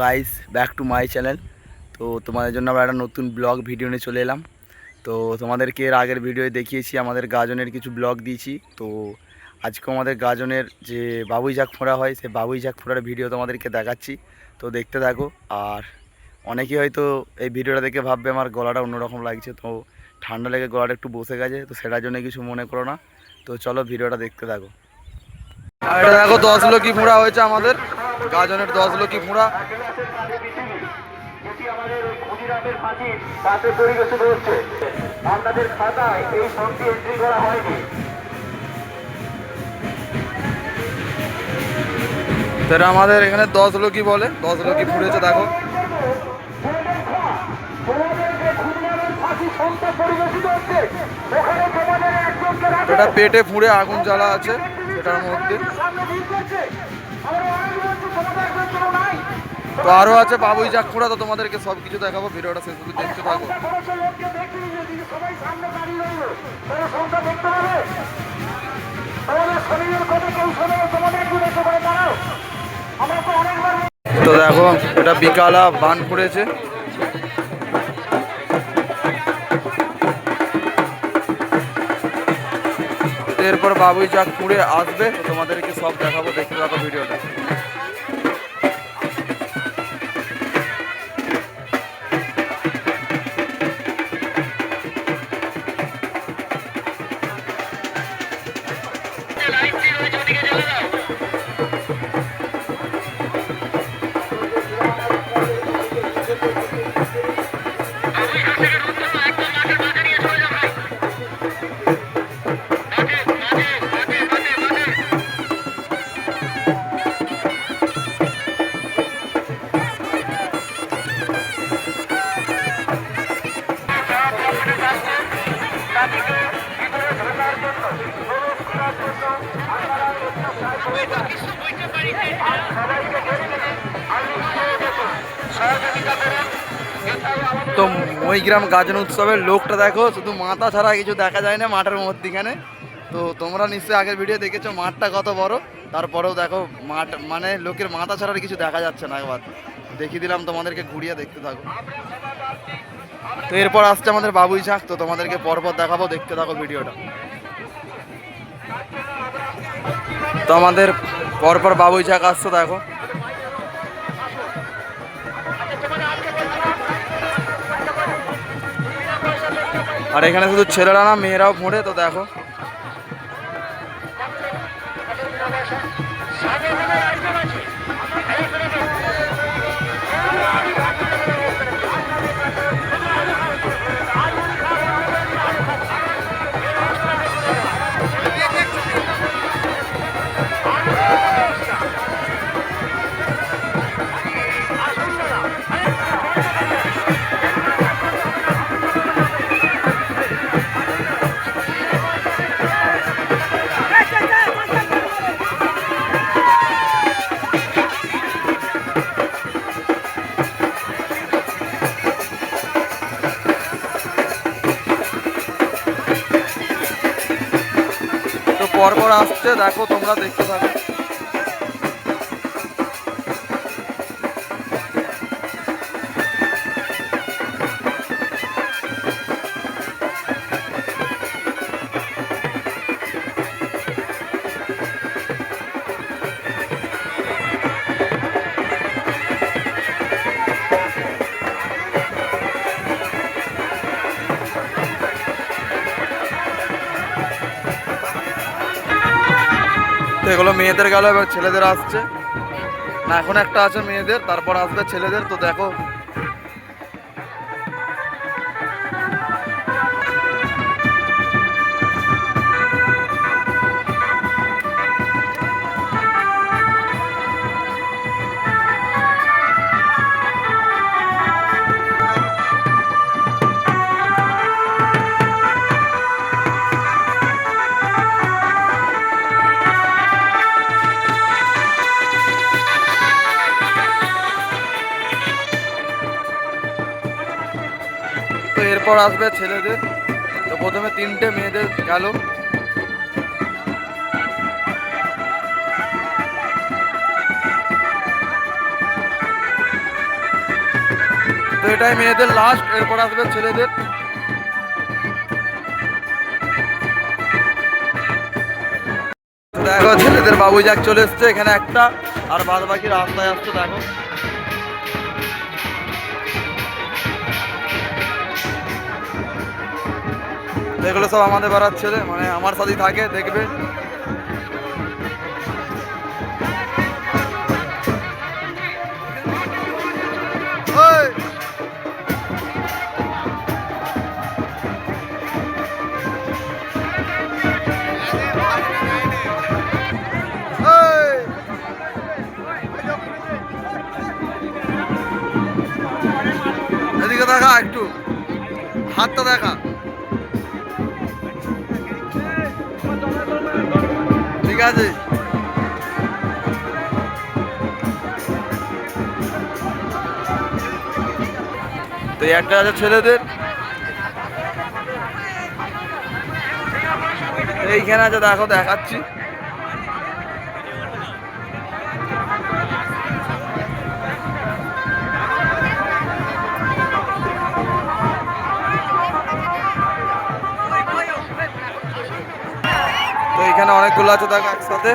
Guys, back to my channel. তো তোমাদের জন্য আবার একটা নতুন ব্লগ ভিডিও নিয়ে চলে এলাম। তো তোমাদেরকে এর আগের ভিডিওয়ে দেখিয়েছি আমাদের গাজনের কিছু ব্লগ দিয়েছি। তো আজকে আমাদের গাজনের যে বাবুই ঝাঁক ফোঁড়া হয়, সেই বাবুই ঝাঁক ফোঁড়ার ভিডিও তোমাদেরকে দেখাচ্ছি। তো দেখতে থাকো। আর অনেকেই হয়তো এই ভিডিওটা দেখে ভাববে আমার গলাটা অন্যরকম লাগছে, তো ঠান্ডা লেগে গলাটা একটু বসে গেছে, তো সেটার জন্য কিছু মনে করো না। তো চলো ভিডিওটা দেখতে থাকো। আর এটা দেখো 10 লক্ষ্মী ফোঁড়া হয়েছে আমাদের গাজনের, 10 লক্ষ্মী ফোঁড়া। আপনাদের খাতায় এই সংখ্যা এন্ট্রি করা হয়নি। তারা আমাদের এখানে 10 লক্ষ্মী বলে, 10 লক্ষ্মী ফুঁড়েছে দেখো। এটা পেটে ফুঁড়ে আগুন জ্বালা আছে সেটার মধ্যে। তো আরও আছে বাবুই ঝাঁক ফোঁড়া, তো তোমাদেরকে সব কিছু দেখাবো, ভিডিওটা শেষ অবধি দেখতে থাকো। তো দেখো এটা বিকালা বান পড়েছে। এরপর বাবুই ঝাঁক পুড়ে আসবে, তো তোমাদেরকে সব দেখাবো, দেখতে থাকো ভিডিওটা। তো মইগ্রাম গাজন উৎসবের লোকটা দেখো, শুধু মাথা ছাড়া কিছু দেখা যায় না মাঠের মধ্যিখানে। তো তোমরা নিশ্চয়ই আগের ভিডিও দেখেছো মাঠটা কত বড়, তারপরেও দেখো মাঠ মানে লোকের মাথা ছাড়া কিছু দেখা যাচ্ছে না। একবার দেখিয়ে দিলাম তোমাদেরকে, ঘুরিয়ে দেখতে থাকো। তো এরপর আসছে আমাদের বাবুই ঝাঁক, তো তোমাদেরকে পরপর দেখাবো, দেখতে থাকো ভিডিওটা। তো আমাদের পরপর বাবুই ঝাঁক আসছে দেখো। আর এখানে শুধু ছেলেরা না, মেয়েরাও ফোঁড়ে, তো দেখো। তো পরপর আসছে দেখো, তোমরা দেখতে থাকো। তো এগুলো মেয়েদের গেল, এবার ছেলেদের আসছে না, এখন একটা আছে মেয়েদের, তারপর আসবে ছেলেদের। তো দেখো এরপর আসবে ছেলেদের। তো প্রথমে 3টে মেয়েদের গেল। তো এটাই মেয়েদের লাস্ট, এরপর আসবে ছেলেদের। দেখো ছেলেদের বাবু যাক চলে এসছে এখানে একটা, আর বাদ বাকি রাস্তায় আসছে। দেখো এগুলো সব আমাদের পাড়ার ছেলে, মানে আমার সাথেই থাকে, দেখবে। এদিকে দেখা, একটু হাতটা দেখা, ঠিক আছে। তো এই একটা আছে ছেলেদের, এইখানে আছে দেখো, দেখাচ্ছি। তো এখানে অনেকগুলো আছে দেখো একসাথে।